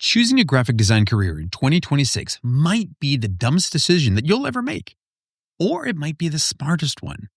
Choosing a graphic design career in 2026 might be the dumbest decision that you'll ever make, or it might be the smartest one.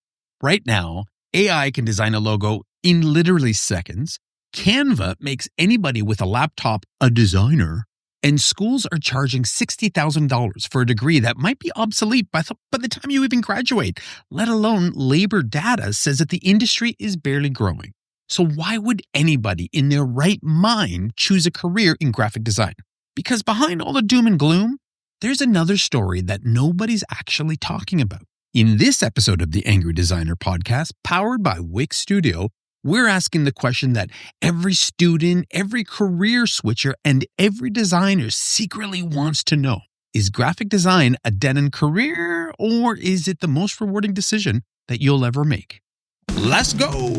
Right now, AI can design a logo in literally seconds. Canva makes anybody with a laptop a designer, and schools are charging $60,000 for a degree that might be obsolete by the time you even graduate, let alone labor data says that the industry is barely growing. So why would anybody in their right mind choose a career in graphic design? Because behind all the doom and gloom, there's another story that nobody's actually talking about. In this episode of the Angry Designer podcast, powered by Wix Studio, we're asking the question that every student, every career switcher, and every designer secretly wants to know. Is graphic design a dead-end career, or is it the most rewarding decision that you'll ever make? Let's go!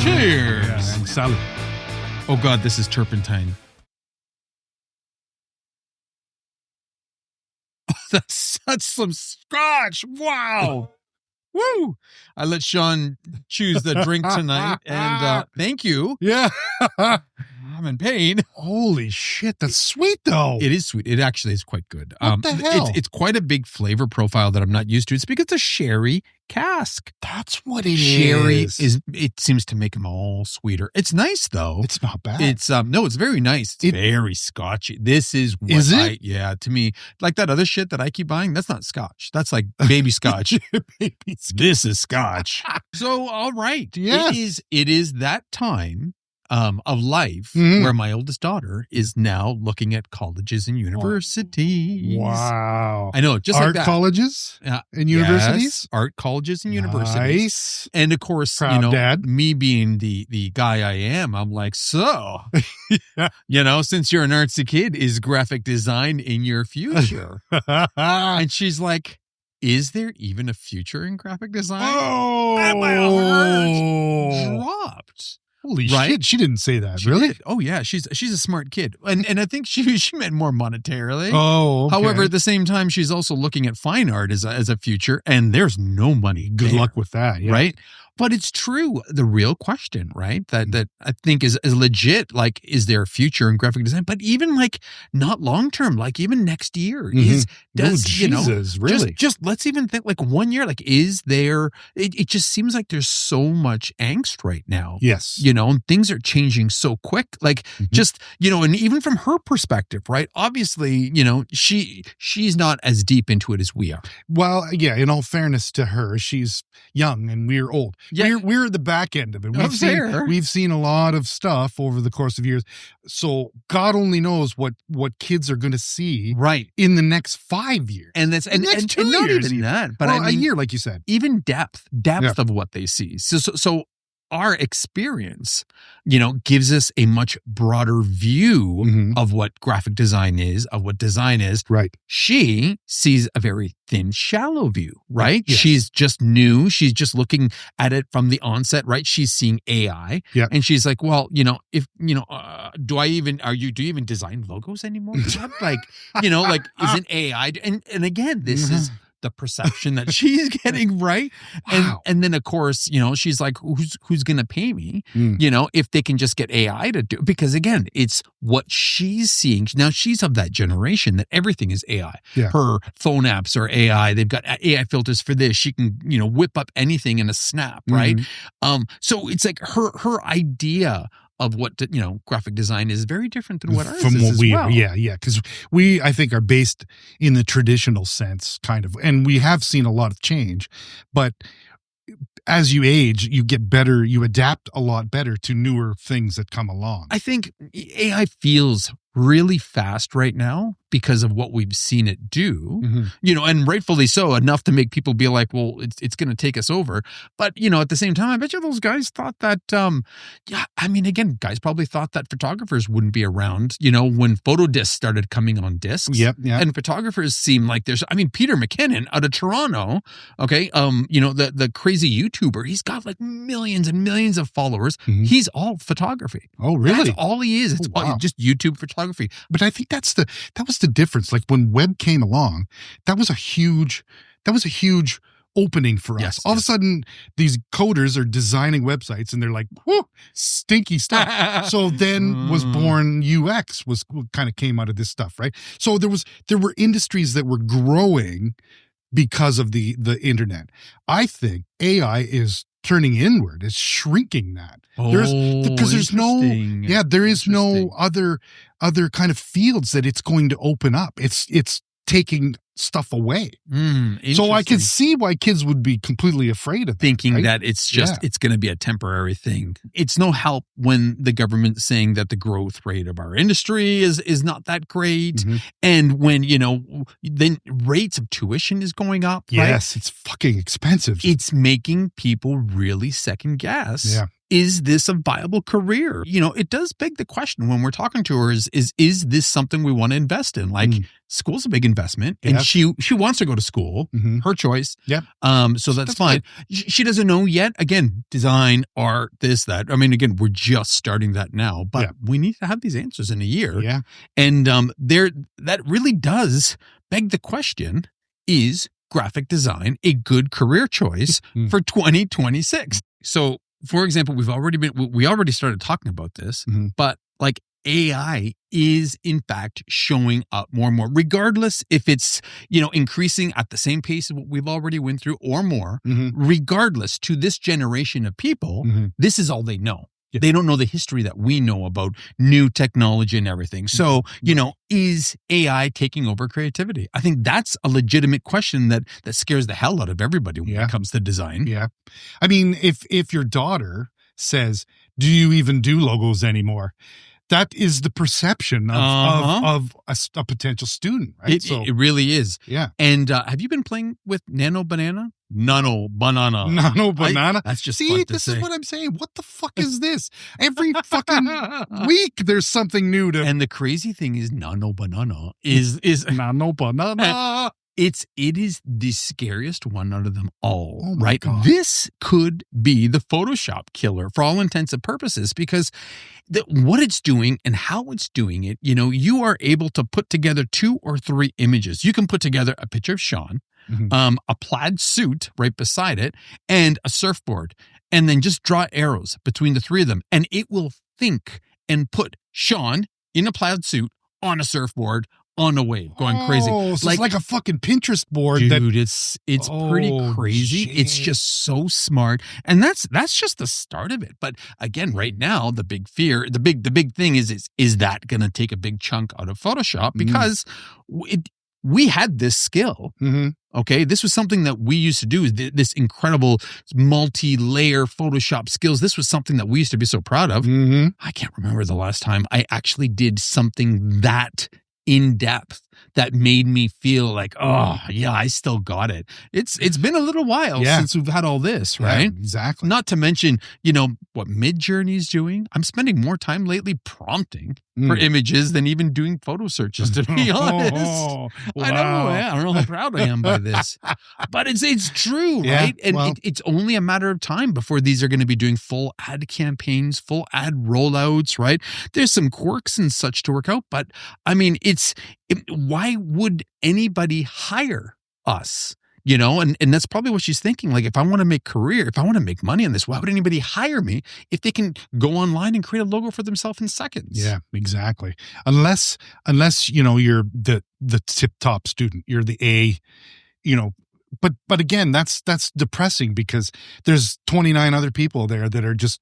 Cheers! Yeah, and salad. Oh God, this is turpentine. That's some scotch. Wow. Woo. I let Sean choose the drink tonight, and thank you. Yeah. I'm in pain. Holy shit, that's sweet though. It is sweet. It actually is quite good. What the hell? It's quite a big flavor profile that I'm not used to. It's because it's a sherry cask. That's what it Sherry is. It seems to make them all sweeter. It's nice though. It's not bad. It's it's very nice. It's very scotchy. This is what Is it? Yeah, to me, like that other shit that I keep buying, that's not scotch. That's like baby scotch. This is scotch. So all right. Yes. It is that time of life where my oldest daughter is now looking at colleges and universities. Wow. I know, just art like that. Colleges and universities? Yes, art colleges and universities. Nice. And of course, Proud dad. me being the guy I am, I'm like, so, since you're an artsy kid, is graphic design in your future? And she's like, is there even a future in graphic design? Oh. And my heart dropped. Holy shit, she didn't say that. She really? did. Oh yeah, she's a smart kid. And I think she meant more monetarily. Oh, okay. However, at the same time, she's also looking at fine art as a future, and there's no money. Good luck with that, yeah. Right? But it's true. The real question, right, that I think is legit, like, is there a future in graphic design? But even like not long term, like even next year really? Just let's even think like 1 year, like is there, it just seems like there's so much angst right now. Yes. And things are changing so quick, like just, and even from her perspective, right? Obviously, she's not as deep into it as we are. Well, yeah, in all fairness to her, she's young and we're old. Yeah. We're at the back end of it. We've seen a lot of stuff over the course of years. So God only knows what kids are going to see in the next 5 years. And that's and next 2 not years. even that, but a year, like you said. Even depth of what they see. So our experience, gives us a much broader view of what graphic design is, of what design is. Right. She sees a very thin, shallow view, right? Yes. She's just new. She's just looking at it from the onset, right? She's seeing AI. Yeah. And she's like, well, if, do you even design logos anymore? Like, isn't AI? And again, this is the perception that she's getting, right? Wow. And then of course, she's like, who's going to pay me? If they can just get AI to do, because again, it's what she's seeing. Now she's of that generation that everything is AI. Yeah. Her phone apps are AI. They've got AI filters for this. She can, whip up anything in a snap, right? So it's like her idea of what graphic design is very different than what ours from is what as we well. are. Yeah, because we, I think, are based in the traditional sense, kind of, and we have seen a lot of change. But as you age, you get better. You adapt a lot better to newer things that come along. I think AI feels really fast right now because of what we've seen it do, and rightfully so, enough to make people be like, well, it's going to take us over. But, at the same time, I bet you those guys thought that, again, guys probably thought that photographers wouldn't be around, when photo discs started coming on discs. Yep. And photographers seem like Peter McKinnon out of Toronto, okay, the crazy YouTuber, he's got like millions and millions of followers. He's all photography. Oh, really? That's all he is. It's all just YouTube photography. But I think that was the difference. Like when web came along, that was a huge opening for us. Yes, All of a sudden, these coders are designing websites and they're like, whoo, stinky stuff. So then was born UX, was kind of came out of this stuff, right? So there were industries that were growing because of the internet. I think AI is turning inward. It's shrinking that. Because there's no other kind of fields that it's going to open up. It's taking stuff away. So I can see why kids would be completely afraid of that, thinking right? that it's going to be a temporary thing. It's no help when the government's saying that the growth rate of our industry is not that great. Mm-hmm. And when, then rates of tuition is going up. Yes, right? it's fucking expensive. It's making people really second guess. Yeah. Is this a viable career? It does beg the question when we're talking to her is this something we want to invest in? Like school's a big investment and she wants to go to school, her choice. Yep. So that's fine. Good. She doesn't know yet. Again, design, art, this, that. I mean, again, we're just starting that now, but we need to have these answers in a year. Yeah. And that really does beg the question, is graphic design a good career choice for 2026? So, for example, we already started talking about this, but like AI is in fact showing up more and more, regardless if it's, increasing at the same pace of what we've already went through or more, regardless to this generation of people, this is all they know. Yeah. They don't know the history that we know about new technology and everything. So, is AI taking over creativity? I think that's a legitimate question that scares the hell out of everybody when it comes to design. Yeah. I mean, if your daughter says, do you even do logos anymore? That is the perception of a potential student, right? It really is. Yeah. And have you been playing with Nano Banana? Nano Banana. That's just See, fun to this say. is what I'm saying. What the fuck is this? Every fucking week there's something new to. And the crazy thing is Nano Banana is Nano Banana. It is the scariest one out of them all, oh my right? God. This could be the Photoshop killer for all intents and purposes, because what it's doing and how it's doing it, you are able to put together 2 or 3 images. You can put together a picture of Sean, a plaid suit right beside it, and a surfboard, and then just draw arrows between the 3 of them, and it will think and put Sean in a plaid suit on a surfboard on a wave, going crazy. So it's like a fucking Pinterest board. Dude, it's pretty crazy. Shit. It's just so smart. And that's just the start of it. But again, right now, the big fear, the big thing is that going to take a big chunk out of Photoshop? Because we had this skill. Okay. This was something that we used to do, this incredible multi-layer Photoshop skills. This was something that we used to be so proud of. I can't remember the last time I actually did something that in depth that made me feel like, oh yeah, I still got it. It's been a little while since we've had all this, right? Yeah, exactly. Not to mention, what Midjourney's doing. I'm spending more time lately prompting for images than even doing photo searches, to be honest. Wow. I don't know how proud I am by this, but it's true, right? And it's only a matter of time before these are going to be doing full ad campaigns, full ad rollouts, right? There's some quirks and such to work out, but I mean, why would anybody hire us? And that's probably what she's thinking. Like, if I want to make money on this, why would anybody hire me if they can go online and create a logo for themselves in seconds? Yeah, exactly. Unless you're the tip top student, you're the A, but again, that's depressing because there's 29 other people there that are just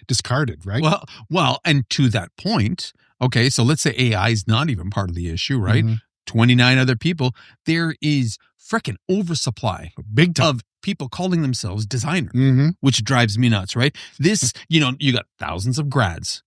discarded, right? Well, and to that point, okay, so let's say AI is not even part of the issue, right? 29 other people. There is freaking oversupply big time of people calling themselves designers, which drives me nuts, right? This, you got thousands of grads,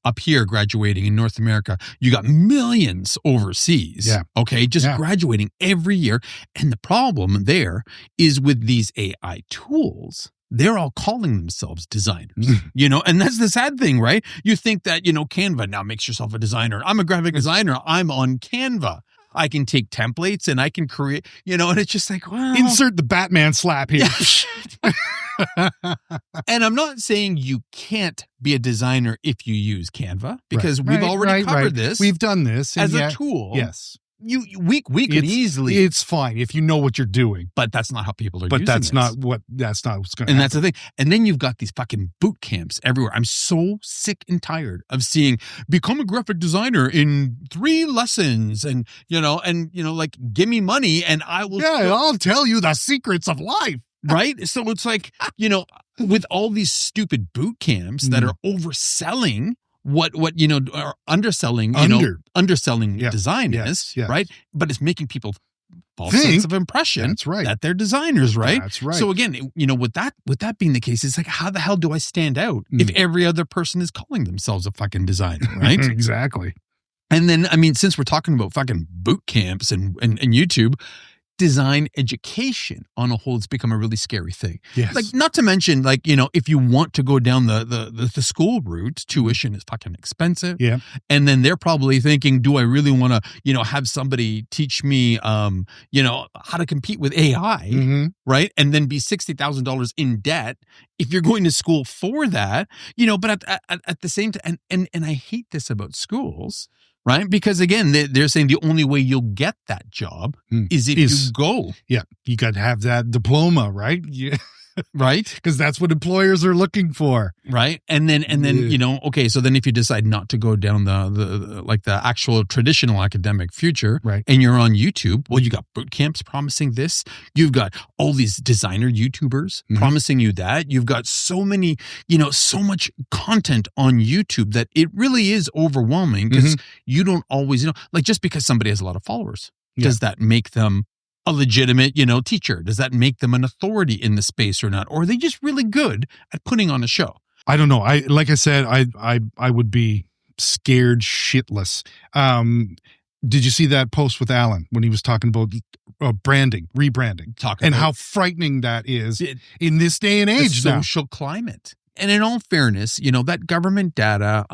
up here graduating in North America. You got millions overseas, okay, just graduating every year. And the problem there is with these AI tools, they're all calling themselves designers, and that's the sad thing, right? You think that, Canva now makes yourself a designer. I'm a graphic designer. I'm on Canva. I can take templates and I can create, and it's just like, wow. Insert the Batman slap here. And I'm not saying you can't be a designer if you use Canva, because we've already covered this. We've done this as a tool. Yes. we could easily. It's fine if you know what you're doing, but that's not how people are. But using that's this. not what's going to happen. And that's the thing. And then you've got these fucking boot camps everywhere. I'm so sick and tired of seeing become a graphic designer in 3 lessons, and like give me money and I will. Yeah, I'll tell you the secrets of life. Right. So it's like with all these stupid boot camps that are overselling what are underselling underselling design is, right? But it's making people false sense of impression that they're designers, right? That's right. So again, with that being the case, it's like, how the hell do I stand out if every other person is calling themselves a fucking designer, right? Exactly. And then, I mean, since we're talking about fucking boot camps and YouTube, design education on a whole, it's become a really scary thing. Yes. Like, not to mention, like, if you want to go down the school route, tuition is fucking expensive. Yeah. And then they're probably thinking, do I really want to, have somebody teach me, how to compete with AI, right? And then be $60,000 in debt if you're going to school for that, but at the same time, and I hate this about schools, right? Because again, they're saying the only way you'll get that job is if you go. Yeah. You got to have that diploma, right? Yeah. Right. Because that's what employers are looking for. Right. And then, okay. So then if you decide not to go down the actual traditional academic future, right, and you're on YouTube, well, you got boot camps promising this. You've got all these designer YouTubers promising you that. You've got so many, so much content on YouTube that it really is overwhelming because you don't always, like, just because somebody has a lot of followers, does that make them a legitimate, teacher? Does that make them an authority in the space or not? Or are they just really good at putting on a show? I don't know. Like I said, I would be scared shitless. Did you see that post with Alan when he was talking about rebranding, and how frightening that is in this day and age, the social climate? And in all fairness, that government data,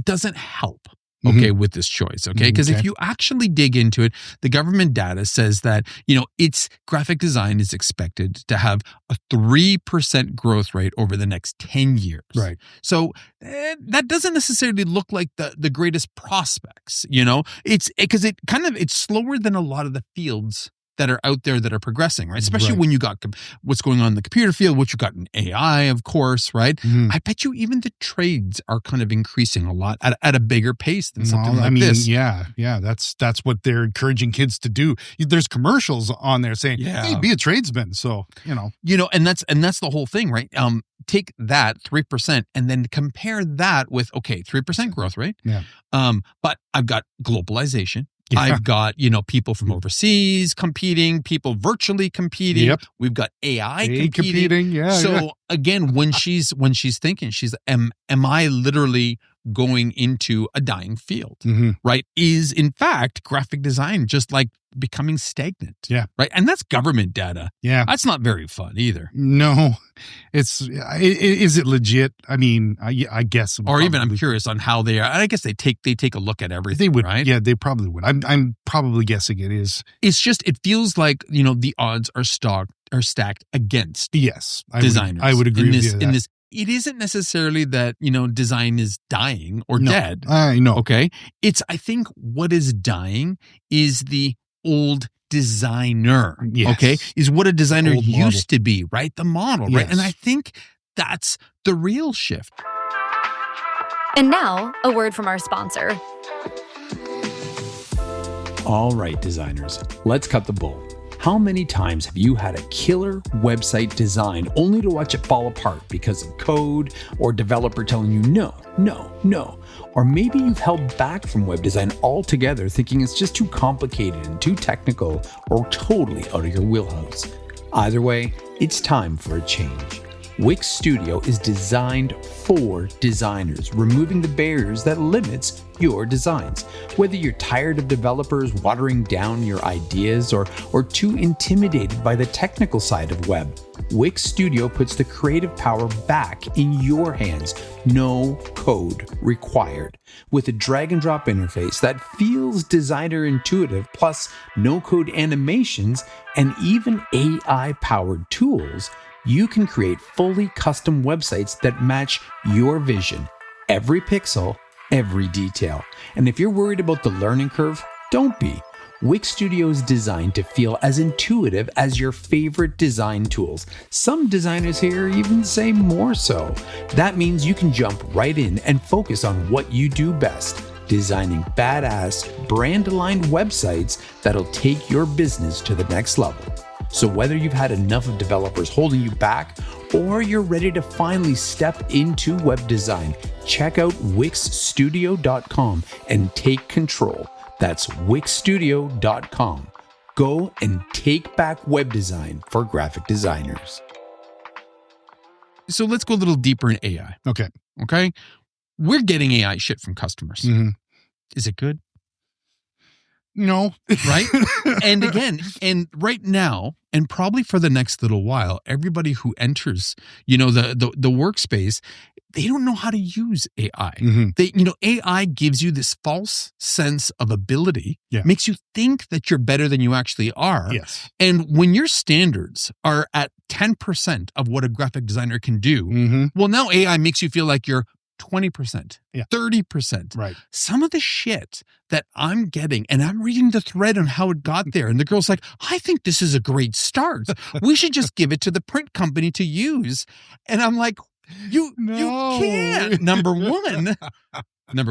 doesn't help. Okay, with this choice, okay? Because if you actually dig into it, the government data says that, its graphic design is expected to have a 3% growth rate over the next 10 years. Right. So that doesn't necessarily look like the greatest prospects, It's because it's slower than a lot of the fields that are out there that are progressing, right? Especially when you got what's going on in the computer field, what you got in AI, of course, right? I bet you even the trades are kind of increasing a lot at a bigger pace than something like this. Yeah. That's what they're encouraging kids to do. There's commercials on there saying, "Hey, be a tradesman." So and that's the whole thing, right? Take that 3% and then compare that with 3% growth rate. Yeah. But I've got globalization. Yeah. I've got, people from overseas competing, people virtually competing. Yep. We've got AI competing. Yeah. So again, when she's thinking, am I literally going into a dying field, right? Is in fact graphic design just like becoming stagnant? Yeah. Right. And that's government data. Yeah. That's not very fun either. No, is it legit? I mean, I guess. Or even I'm curious on how they are. I guess they take a look at everything. They would, right? Yeah, they probably would. I'm probably guessing it is. It's just, it feels like, the odds are stacked against designers. I would agree with you. In this, it isn't necessarily that, design is dying or dead. I know. Okay. I think what is dying is the old designer. Yes. Okay. Is what a designer used to be, right? The model, right? Yes. And I think that's the real shift. And now, a word from our sponsor. All right, designers, let's cut the bull. How many times have you had a killer website design only to watch it fall apart because of code or developer telling you no? Or maybe you've held back from web design altogether thinking it's just too complicated and too technical or totally out of your wheelhouse. Either way, it's time for a change. Wix Studio is designed for designers, removing the barriers that limits your designs. Whether you're tired of developers watering down your ideas or too intimidated by the technical side of web, Wix Studio puts the creative power back in your hands. No code required. With a drag and drop interface that feels designer intuitive, plus no code animations and even AI powered tools, you can create fully custom websites that match your vision. Every pixel, every detail. And if you're worried about the learning curve, don't be. Wix Studio is designed to feel as intuitive as your favorite design tools. Some designers here even say more so. That means you can jump right in and focus on what you do best, designing badass, brand-aligned websites that'll take your business to the next level. So whether you've had enough of developers holding you back, or you're ready to finally step into web design, check out wixstudio.com and take control. That's wixstudio.com. Go and take back web design for graphic designers. So let's go a little deeper in AI. Okay. We're getting AI shit from customers. Mhm. Is it good? No. Right? And again, and right now, and probably for the next little while, everybody who enters, the workspace, they don't know how to use AI. Mhm. AI gives you this false sense of ability, Yeah. makes you think that you're better than you actually are. Yes. And when your standards are at 10% of what a graphic designer can do, Mhm. well, now AI makes you feel like you're 20%, Yeah. 30%. Right. Some of the shit that I'm getting, and I'm reading the thread on how it got there, and the girl's like, I think this is a great start. We should just give it to the print company to use. And I'm like, you can't. Number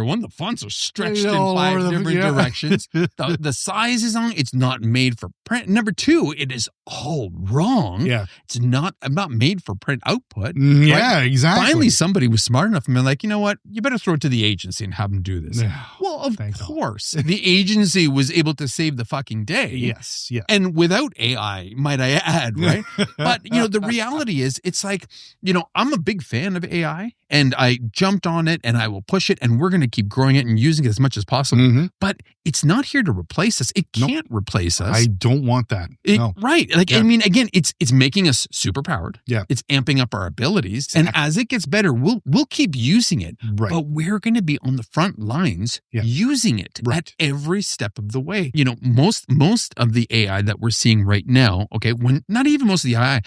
one, the fonts are stretched in All 5 over different directions. The size is on. It's not made for print. Number 2, it is all wrong. Yeah. It's not made for print output. Yeah, Right? exactly. Finally, somebody was smart enough and been like, you know what? You better throw it to the agency and have them do this. Yeah. Well, of Thank God. course, the agency was able to save the fucking day. Yes. Yeah. And without AI, might I add, right? But, the reality is, it's like, I'm a big fan of AI, and I jumped on it, and I will push it, and we're going to keep growing it and using it as much as possible. Mhm. But it's not here to replace us. It Nope. can't replace us. I don't want that. No. Right. Like, Yeah. I mean, again, it's making us super powered. Yeah. It's amping up our abilities. And as it gets better, we'll keep using it. Right. But we're going to be on the front lines Yeah. using it Right. at every step of the way. Most of the AI that we're seeing right now, okay, when not even most of the AI,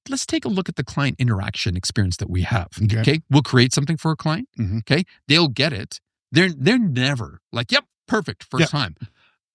let's take a look at the client interaction experience that we have. Okay. We'll create something for a client. Mhm. Okay. They'll get it. They're never like, yep, perfect, first time.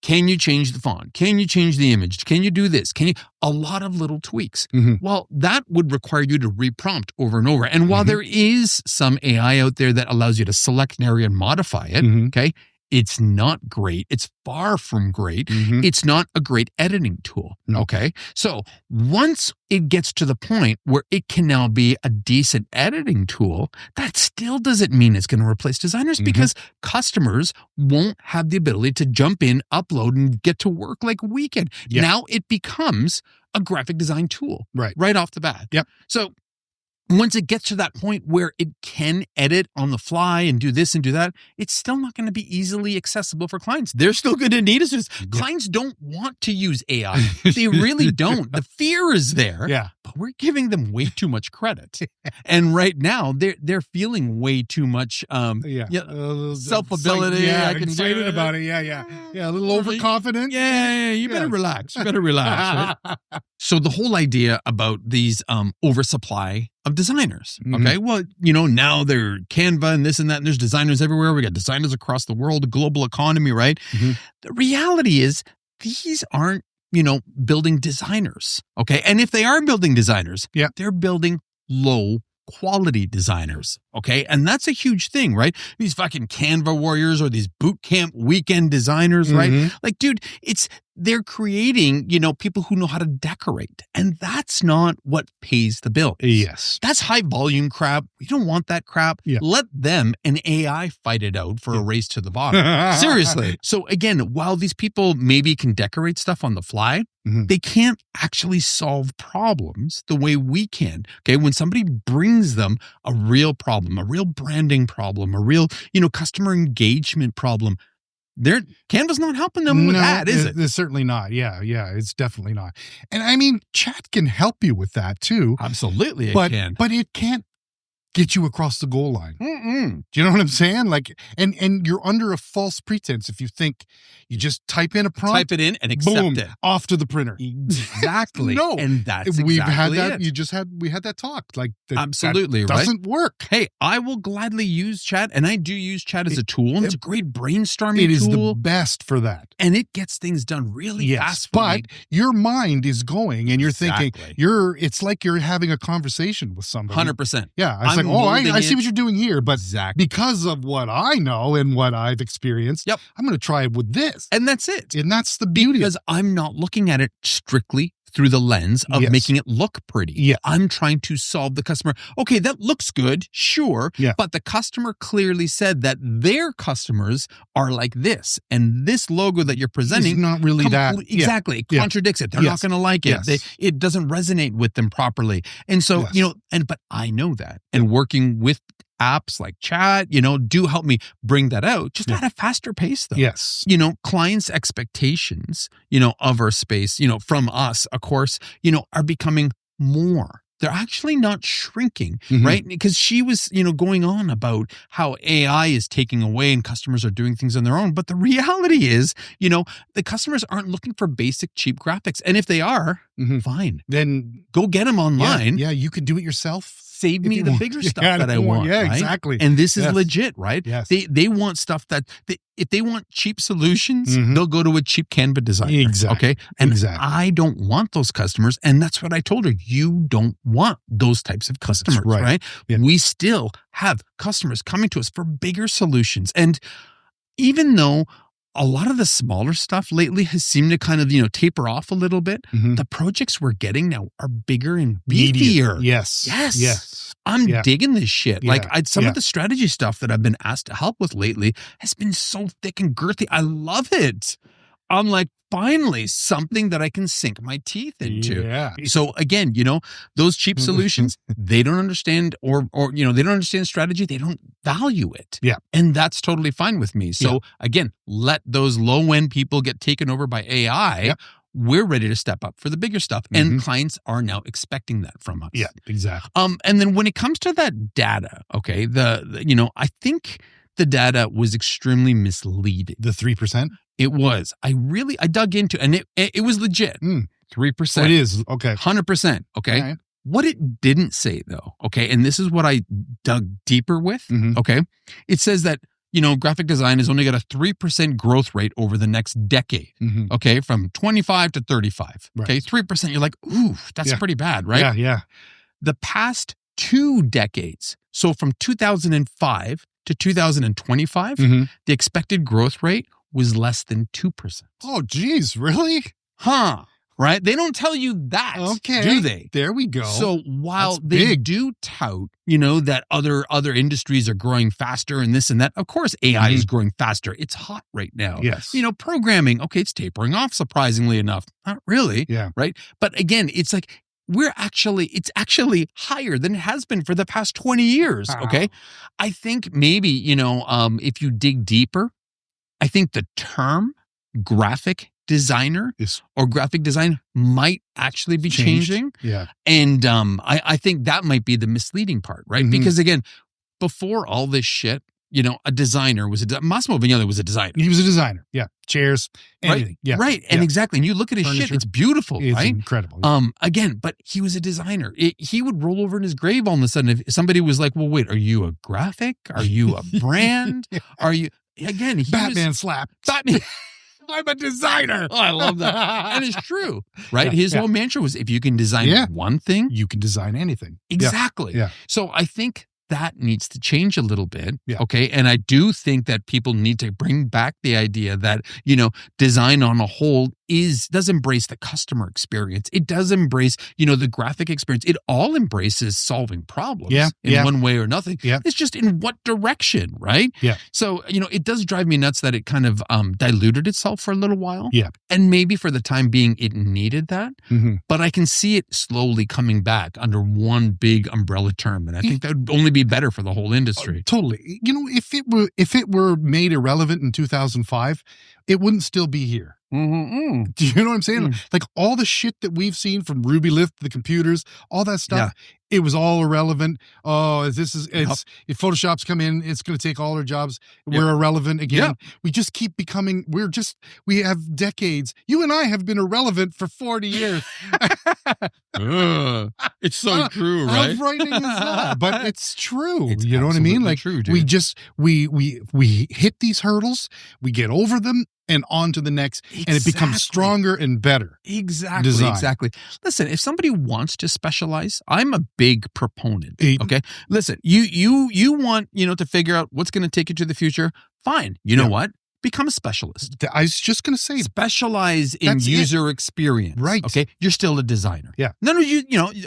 Can you change the font? Can you change the image? Can you do this? A lot of little tweaks. Mhm. Well, that would require you to reprompt over and over. And while there is some AI out there that allows you to select an area and modify it, Mhm. okay, it's not great. It's far from great. Mhm. It's not a great editing tool. No. Okay. So once it gets to the point where it can now be a decent editing tool, that still doesn't mean it's going to replace designers, Mhm. because customers won't have the ability to jump in, upload, and get to work like we can. Yeah. Now it becomes a graphic design tool Right. off the bat. Yep. So once it gets to that point where it can edit on the fly and do this and do that, it's still not going to be easily accessible for clients. They're still going to need us. Clients don't want to use AI. They really don't. The fear is there, Yeah. but we're giving them way too much credit. And right now, they're feeling way too much self-ability. Yeah, I can say excited that. about it. Yeah. A little overconfident. Yeah, you better relax. You better relax. Right? So the whole idea about these oversupply of designers, okay? Well, now they're Canva and this and that, and there's designers everywhere. We got designers across the world, the global economy, right? Mhm. The reality is these aren't, building designers, okay? And if they are building designers, they're building low quality designers, okay? And that's a huge thing, right? These fucking Canva warriors or these bootcamp weekend designers, right? Like, dude, they're creating, people who know how to decorate. And that's not what pays the bill. Yes. That's high volume crap. We don't want that crap. Yeah. Let them and AI fight it out for a race to the bottom. Seriously. So again, while these people maybe can decorate stuff on the fly, Mhm. they can't actually solve problems the way we can. Okay. When somebody brings them a real problem, a real branding problem, a real, customer engagement problem, Canva's not helping them with that, is it? It's certainly not. Yeah, it's definitely not. And I mean, chat can help you with that too. Absolutely, But it can. it can't get you across the goal line. Do you know what I'm saying? Like, and you're under a false pretense if you think you just type in a prompt, type it in and accept boom, it. off to the printer. Exactly. No, and that's we've had exactly that. We had that talk. Like, absolutely, that doesn't work. Hey, I will gladly use chat, and I do use chat as a tool, and it's a great brainstorming tool. It is the best for that, and it gets things done really fast. But your mind is going, and you're thinking it's like you're having a conversation with somebody. 100%. Yeah, it's like, I see what you're doing here, but because of what I know and what I've experienced, I'm going to try it with this, and that's it. And that's the beauty, because I'm not looking at it strictly through the lens of making it look pretty. Yeah. I'm trying to solve the customer. Okay, that looks good, sure. Yeah. But the customer clearly said that their customers are like this. And this logo that you're presenting is not really that. Exactly. It contradicts it. They're not going to like it. It doesn't resonate with them properly. And so, but I know that. And working with apps like chat, do help me bring that out just at a faster pace though. Yes. Clients' expectations, of our space, from us, of course, are becoming more. They're actually not shrinking, right? Because she was, going on about how AI is taking away and customers are doing things on their own. But the reality is, the customers aren't looking for basic, cheap graphics. And if they are, fine. Then go get them online. Yeah, you could do it yourself. Save me the bigger stuff that I want. Yeah, right? exactly. And this is legit, right? Yes. They want stuff that if they want cheap solutions, they'll go to a cheap Canva designer. Exactly. Okay. And I don't want those customers. And that's what I told her. You don't want those types of customers, right? Yeah. We still have customers coming to us for bigger solutions. And even though a lot of the smaller stuff lately has seemed to kind of, taper off a little bit, the projects we're getting now are bigger and beefier. Yes. I'm digging this shit. Yeah. Like some of the strategy stuff that I've been asked to help with lately has been so thick and girthy. I love it. I'm like, finally, something that I can sink my teeth into. Yeah. So again, those cheap solutions, they don't understand or they don't understand strategy. They don't value it. Yeah. And that's totally fine with me. So again, let those low end people get taken over by AI. Yeah. We're ready to step up for the bigger stuff. And clients are now expecting that from us. Yeah, exactly. And then when it comes to that data, okay, I think the data was extremely misleading. The 3%? It was. I dug into, and it was legit. 3%. It is. Okay. 100%. Okay. Right. What it didn't say though, okay, and this is what I dug deeper with, okay, it says that, graphic design has only got a 3% growth rate over the next decade, okay, from 25 to 35. Right. Okay, 3%, you're like, ooh, that's pretty bad, right? Yeah. The past 2 decades, so from 2005 to 2025, the expected growth rate was less than 2%. Oh, geez, really? Huh. Right? They don't tell you that, do they? There we go. So while they do tout, that other industries are growing faster and this and that, of course, AI is growing faster. It's hot right now. Yes. Programming, okay, it's tapering off surprisingly enough. Not really. Yeah. Right? But again, it's like, it's actually higher than it has been for the past 20 years. Okay. I think maybe, if you dig deeper, I think the term graphic designer or graphic design might actually be changing. Yeah. And I think that might be the misleading part, right? Because again, before all this shit, a designer was Massimo Vignale was a designer. He was a designer. Yeah. Chairs, anything. Right? Yeah. Right. And exactly. And you look at his Furniture. shit, it's beautiful, It's right? incredible. Yeah. Again, but he was a designer. He would roll over in his grave all of a sudden if somebody was like, well, wait, are you a graphic? Are you a brand? Are you, again, Batman slap. Batman. I'm a designer. Oh, I love that. And it's true, right? His whole mantra was, if you can design one thing, you can design anything. Exactly. Yeah. So I think that needs to change a little bit. Yeah. Okay. And I do think that people need to bring back the idea that, design on a whole does embrace the customer experience. It does embrace, the graphic experience. It all embraces solving problems in one way or another. Yeah. It's just in what direction, right? Yeah. So, it does drive me nuts that it kind of diluted itself for a little while. Yeah. And maybe for the time being, it needed that. But I can see it slowly coming back under one big umbrella term. And I think that would only be better for the whole industry. Totally. If it were made irrelevant in 2005, it wouldn't still be here. Mm-hmm. Do you know what I'm saying? Like all the shit that we've seen from Ruby Lift, the computers, all that stuff, it was all irrelevant. Oh, if Photoshop's come in, it's going to take all our jobs. We're irrelevant again. We just keep becoming, we have decades. You and I have been irrelevant for 40 years. It's so true, right? How frightening is that? But it's true. It's you know what I mean? Like true, dude. we just, we hit these hurdles, we get over them, and on to the next, and it becomes stronger and better. Exactly. Listen, if somebody wants to specialize, I'm a big proponent. Okay. Listen, you want, to figure out what's going to take you to the future. Fine. You know what? Become a specialist. I was just going to say, specialize in user experience. Right. Okay. You're still a designer. Yeah. None of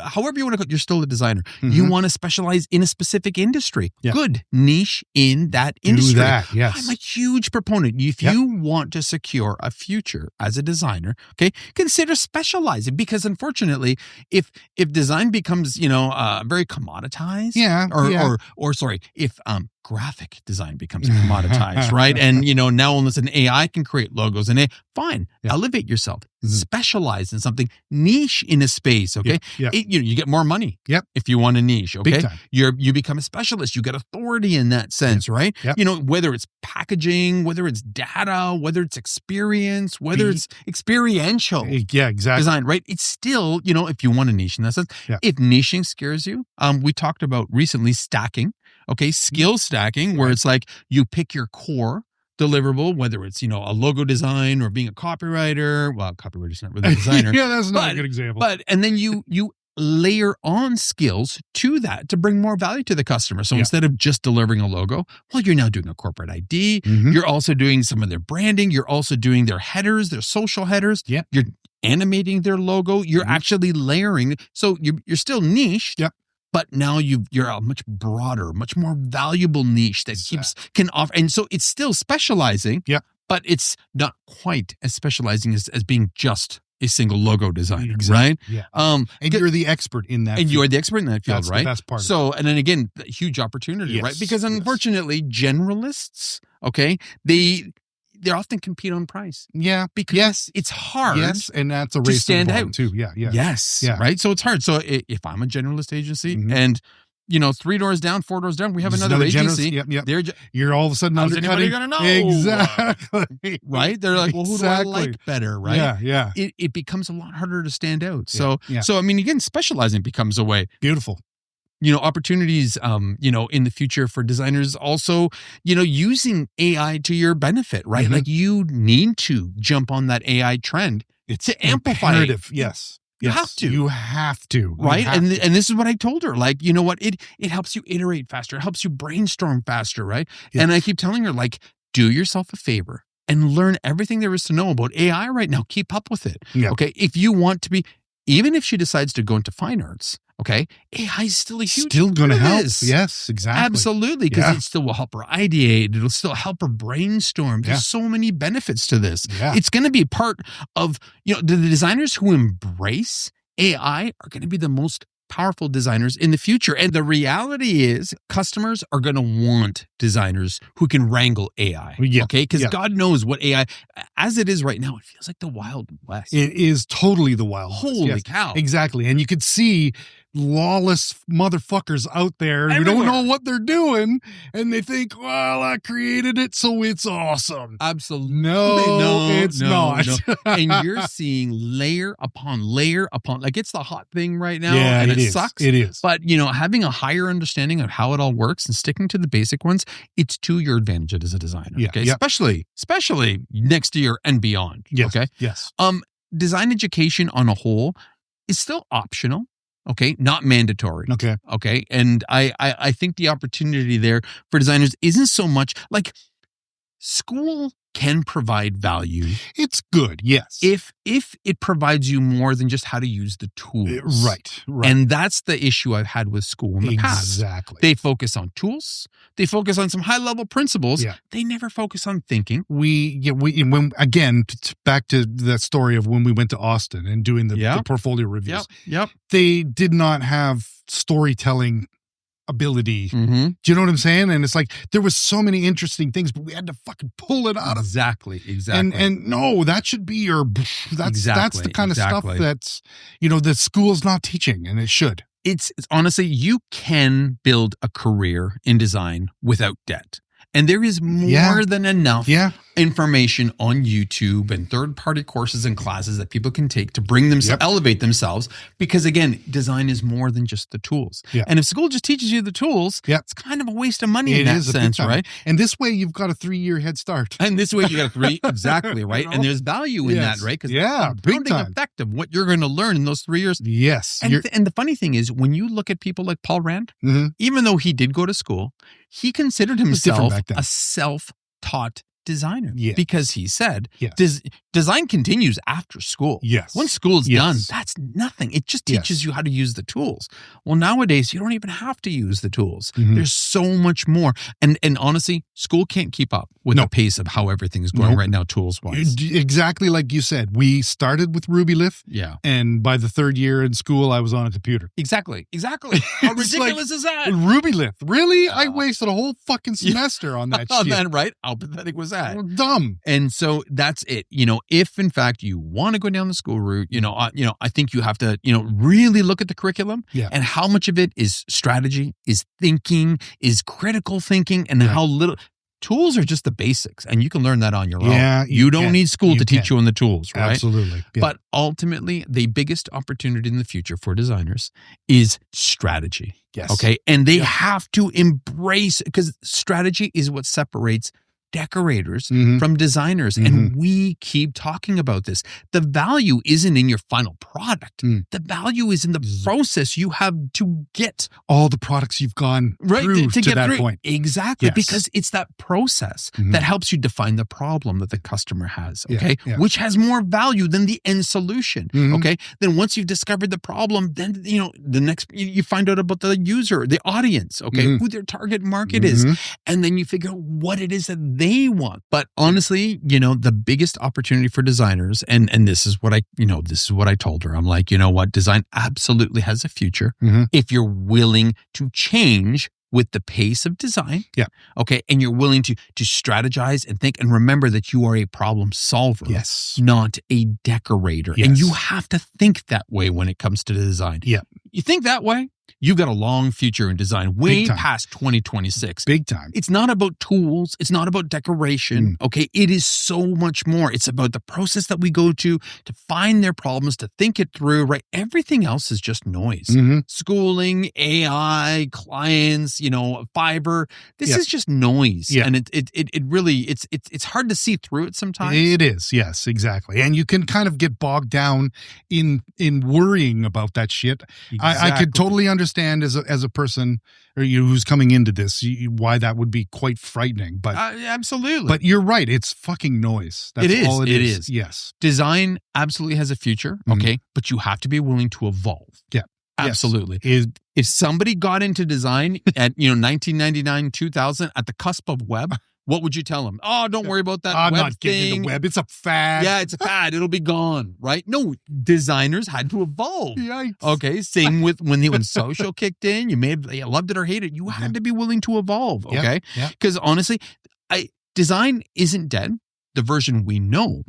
however you want to call it, you're still a designer. You want to specialize in a specific industry. Yeah. Good. Niche in that industry. Do that. Yes. I'm a huge proponent. If you want to secure a future as a designer, okay, consider specializing, because unfortunately, if design becomes, very commoditized. If graphic design becomes commoditized, right? And, now unless an AI can create logos and elevate yourself, specialize in something, niche in a space, okay? You get more money if you want a niche, okay? Big time. You become a specialist, you get authority in that sense, right? Whether it's packaging, whether it's data, whether it's experience, whether it's experiential design, right? It's still, if you want a niche in that sense, if niching scares you, we talked about recently stacking. Okay, skill stacking, where it's like you pick your core deliverable, whether it's, a logo design or being a copywriter. Well, copywriter's not really a designer. That's not a good example. And then you layer on skills to that to bring more value to the customer. So instead of just delivering a logo, well, you're now doing a corporate ID. You're also doing some of their branding. You're also doing their headers, their social headers. You're animating their logo. You're actually layering. So you're still niched. But now you're a much broader, much more valuable niche that can offer. And so it's still specializing, but it's not quite as specializing as being just a single logo designer, right? Yeah. And you're the expert in that field. You're the expert in that field, That's right? The best part. So, and then again, huge opportunity, right? Because unfortunately, generalists, okay, they often compete on price. Yeah. Because it's hard. Yes. And that's a race to stand out too. Yeah. Yes. Yeah. Right. So it's hard. So if I'm a generalist agency and, 3 doors down, 4 doors down, we have another agency. You're all of a sudden undercutting. Going to know? Exactly. Right. They're like, well, who do I like better? Right. Yeah. It becomes a lot harder to stand out. So, I mean, again, specializing becomes a way. Beautiful. Opportunities, in the future for designers also, using AI to your benefit, right? Like you need to jump on that AI trend to amplify it. Yes. You have to. You have to. Right. And this is what I told her. Like, you know what? It helps you iterate faster. It helps you brainstorm faster. Right. Yeah. And I keep telling her, like, do yourself a favor and learn everything there is to know about AI right now. Keep up with it. Yeah. Okay. If you want to be, even if she decides to go into fine arts, okay, AI is still going to help. Yes, exactly. Absolutely, because it still will help her ideate. It'll still help her brainstorm. There's so many benefits to this. Yeah. It's going to be part of, the designers who embrace AI are going to be the most powerful designers in the future. And the reality is customers are going to want designers who can wrangle AI. Okay. Because God knows what AI, as it is right now, it feels like the Wild West. It is totally the Wild West. Holy cow. Exactly. And you could see lawless motherfuckers out there who don't know what they're doing, and they think, well, I created it, so it's awesome. Absolutely. No, it's not. No. And you're seeing layer upon layer upon, like, it's the hot thing right now. Yeah, and it sucks. It is. But, having a higher understanding of how it all works and sticking to the basic ones, it's to your advantage as a designer. Yeah, okay. Especially next year and beyond. Yes, okay. Yes. Design education on a whole is still optional. Okay, not mandatory. Okay, and I think the opportunity there for designers isn't so much like school can provide value. It's good, yes. If it provides you more than just how to use the tools. Right. And that's the issue I've had with school in the past. Exactly. They focus on tools. They focus on some high-level principles. Yeah. They never focus on thinking. Back to that story of when we went to Austin and doing the portfolio reviews. Yep. They did not have storytelling ability. Mm-hmm. Do you know what I'm saying? And it's like there was so many interesting things, but we had to fucking pull it out of. Exactly. And no, that should be your. That's the kind of stuff that's the school's not teaching, and it should. It's honestly, you can build a career in design without debt. And there is more than enough information on YouTube and third-party courses and classes that people can take to bring themselves, elevate themselves. Because again, design is more than just the tools. Yeah. And if school just teaches you the tools, it's kind of a waste of money in that sense, right? And this way, you've got a 3-year head start. And this way, you got 3, exactly, right? And there's value in that, right? Because big time effect of what you're going to learn in those 3 years. Yes. And the funny thing is, when you look at people like Paul Rand, even though he did go to school, he considered himself a self-taught designer because he said design continues after school. Yes. Once school's done, that's nothing. It just teaches you how to use the tools. Well, nowadays, you don't even have to use the tools. There's so much more. And honestly, school can't keep up with the pace of how everything's going right now, tools-wise. Exactly like you said. We started with RubyLith. Yeah. And by the 3rd year in school, I was on a computer. Exactly. How ridiculous is that? RubyLith. Really? I wasted a whole fucking semester on that shit. Then, right? How pathetic was that? Well, dumb. And so that's it. If in fact you want to go down the school route, I think you have to, really look at the curriculum and how much of it is strategy, is thinking, is critical thinking, and how little. Tools are just the basics, and you can learn that on your own. You don't need school to teach you on the tools, right? Absolutely. Yeah. But ultimately, the biggest opportunity in the future for designers is strategy. Yes. Okay. And they have to embrace, because strategy is what separates decorators from designers. And we keep talking about this. The value isn't in your final product. The value is in the process you have to get all the products you've gone through to that point. Exactly. Because it's that process that helps you define the problem that the customer has. Okay. Which has more value than the end solution. Okay. Then once you've discovered the problem, then, the next, you find out about the user, the audience, okay, who their target market is. And then you figure out what it is that they want. But honestly, the biggest opportunity for designers, and this is what I told her. I'm like, you know what? Design absolutely has a future if you're willing to change with the pace of design. Yeah. Okay. And you're willing to strategize and think, and remember that you are a problem solver. Yes. Not a decorator. Yes. And you have to think that way when it comes to design. Yeah. You think that way, you've got a long future in design, way past 2026. Big time. It's not about tools. It's not about decoration. Okay. It is so much more. It's about the process that we go to find their problems, to think it through, right? Everything else is just noise. Schooling, AI, clients, Fiverr. This is just noise. Yeah. And it really, it's hard to see through it sometimes. It is. Yes, exactly. And you can kind of get bogged down in worrying about that shit. Exactly. I could totally understand as a person or who's coming into this why that would be quite frightening. But absolutely. But you're right. It's fucking noise. That's all it is. It is. Yes. Design absolutely has a future. Okay. But you have to be willing to evolve. Yeah. Absolutely. Yes. If somebody got into design at 1999, 2000 at the cusp of web, what would you tell them? Oh, don't worry about that I'm web not getting thing. The web. It's a fad. Yeah, it's a fad. It'll be gone, right? No, designers had to evolve. Yikes. Okay, same with when social kicked in. You loved it or hated it. You had to be willing to evolve, okay? Because honestly, design isn't dead. The version we know,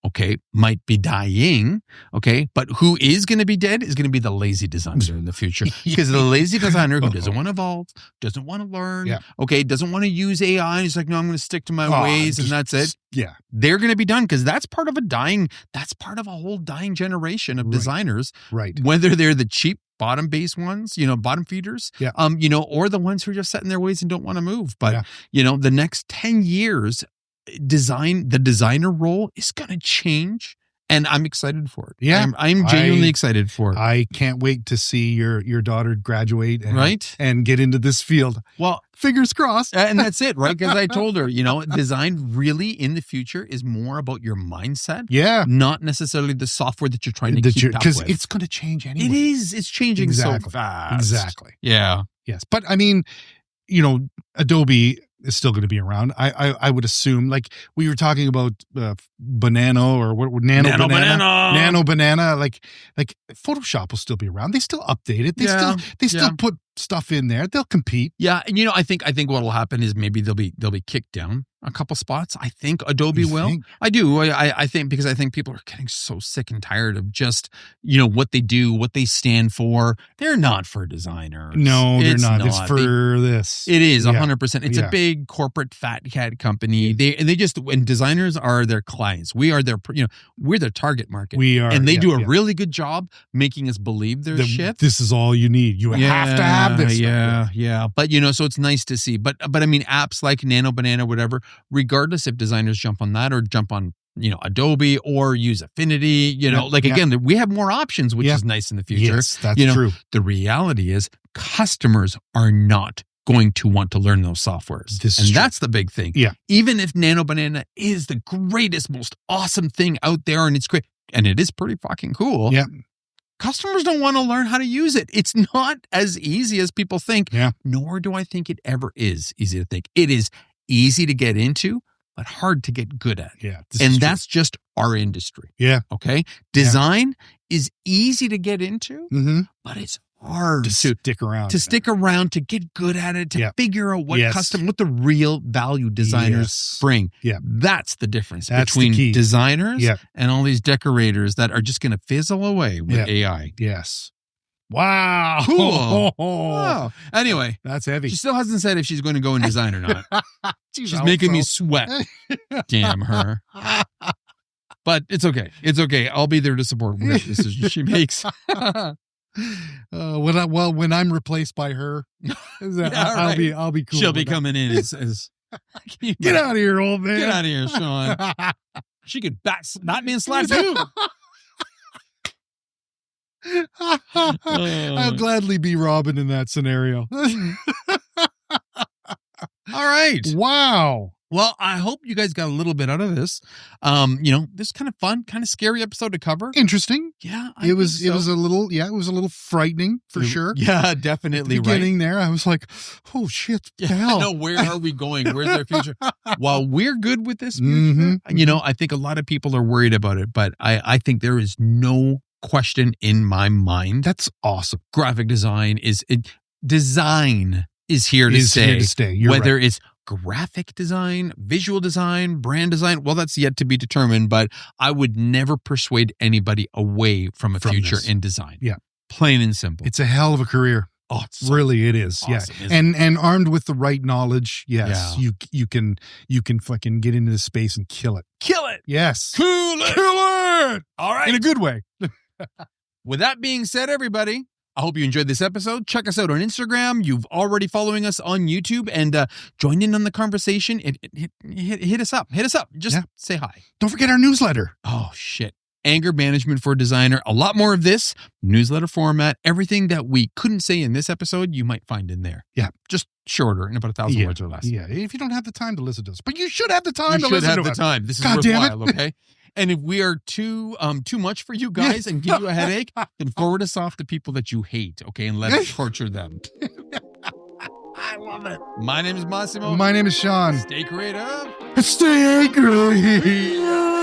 okay, might be dying, okay? But who is going to be dead is going to be the lazy designer in the future. Because the lazy designer who doesn't want to evolve, doesn't want to learn, okay, doesn't want to use AI, he's like, no, I'm going to stick to my ways and that's it. Yeah. They're going to be done because that's part of a whole dying generation of designers. Right. Whether they're the cheap bottom-based ones, bottom feeders, or the ones who are just set in their ways and don't want to move. But, the next 10 years, the designer role is going to change, and I'm excited for it. Yeah, I'm genuinely excited for it. I can't wait to see your daughter graduate and get into this field. Well, fingers crossed. And that's it, right? Because I told her, design really in the future is more about your mindset. Yeah, not necessarily the software that you're trying to keep up with. Because it's going to change anyway. It is. It's changing so fast. Exactly. Yeah. Yes, but I mean, Adobe is still going to be around. I would assume, like we were talking about Banana or what Nano Banana. Like Photoshop will still be around. They still update it. They still put stuff in there. They'll compete. Yeah, and I think what will happen is maybe they'll be kicked down a couple spots. I think Adobe will. Think? I do. I think, because I think people are getting so sick and tired of just what they do, what they stand for. They're not for designers. No, they're not. It's for this. It is 100%. It's Yeah. a big corporate fat cat company. And designers are their clients. We are we're their target market. We are, and they do a yeah. really good job making us believe their shit. This is all you need. You have to have this. Yeah. But so it's nice to see. But I mean, apps like Nano Banana, whatever, regardless if designers jump on that or jump on Adobe or use Affinity, again, we have more options, which is nice in the future. Yes, that's true. The reality is customers are not going to want to learn those softwares. That's the big thing. Yeah. Even if Nano Banana is the greatest, most awesome thing out there, and it's great, and it is pretty fucking cool. Yeah. Customers don't want to learn how to use it. It's not as easy as people think. Yeah. Nor do I think it ever is easy to think. It is easy to get into, but hard to get good at. Yeah. And that's just our industry. Yeah. Okay. Design is easy to get into, Mm-hmm. but it's hard To stick around. to get good at it, to Yeah. figure out what Yes. what the real value designers bring. Yeah. That's the difference That's the between key. designers Yeah. and all these decorators that are just going to fizzle away with Yeah. AI. Yes. Wow. Cool. Wow. Anyway, That's heavy. she still hasn't said if she's going to go in design or not. She's I making hope me so. sweat. Damn her. But it's okay. It's okay. I'll be there to support whatever decision she makes. When I'm replaced by her, I'll be cool. She'll with be that. coming in as Get out of here, old man. Get out of here, Sean. She could bat me and slap too. I'll gladly be Robin in that scenario. All right. Wow. Well, I hope you guys got a little bit out of this. This kind of fun, kind of scary episode to cover. Interesting. Yeah, It was a little frightening for sure. Yeah, definitely. At the beginning there, I was like, oh shit. Yeah, the hell? no, where are we going? Where's our future? While we're good with this future, Mhm. I think a lot of people are worried about it, but I think there is no question in my mind. That's awesome. Graphic design design is here to Is stay. here to stay. You're Whether right. it's graphic design, visual design, brand design, well, that's yet to be determined, but I would never persuade anybody away from a future this. in design. Yeah. Plain and simple. It's a hell of a career. Oh, it's so Really, it is. awesome, Yeah. isn't And armed with the right knowledge, yes, you can fucking get into this space and kill it. kill it. Yes. Cool it. Kill it. All right. In a good way. With that being said, everybody, I hope you enjoyed this episode. Check us out on Instagram. You've already following us on YouTube, and join in on the conversation. Hit us up. Hit us up. Just say hi. Don't forget our newsletter. Oh, shit. Anger management for designer. A lot more of this. Newsletter format. Everything that we couldn't say in this episode, you might find in there. Yeah. Just shorter, in about 1,000 words or less. Yeah. If you don't have the time to listen to us, but you should have the time You to should listen have to the us. time. This is God damn it. worthwhile, okay? And if we are too much for you guys and give you a headache, then forward us off to people that you hate, okay? And let us torture them. I love it. My name is Massimo. My name is Sean. Stay creative. Stay angry.